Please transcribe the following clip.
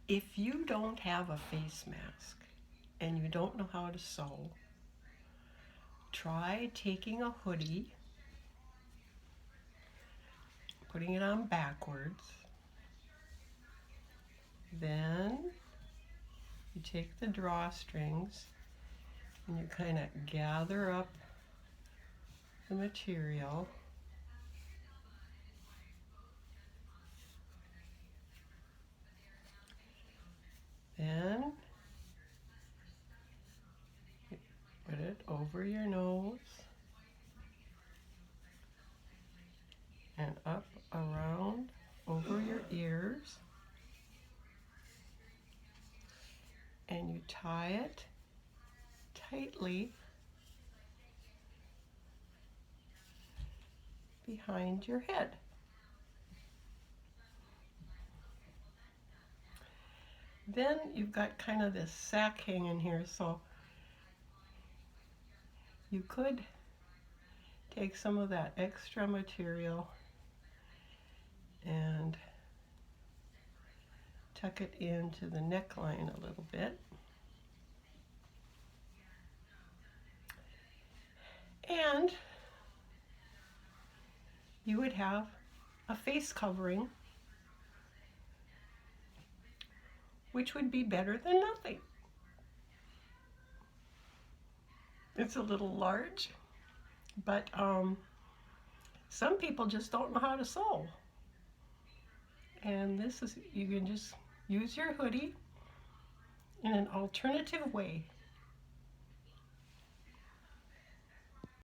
If you don't have a face mask and you don't know how to sew, try taking a hoodie, putting it on backwards, then you take the drawstrings and you kind of gather up the material. Then you put it over your nose and up around over your ears, and you tie it tightly behind your head. Then you've got kind of this sack hanging here, so you could take some of that extra material and tuck it into the neckline a little bit. And you would have a face covering, which would be better than nothing. It's a little large, but some people just don't know how to sew. And this is, you can just use your hoodie in an alternative way.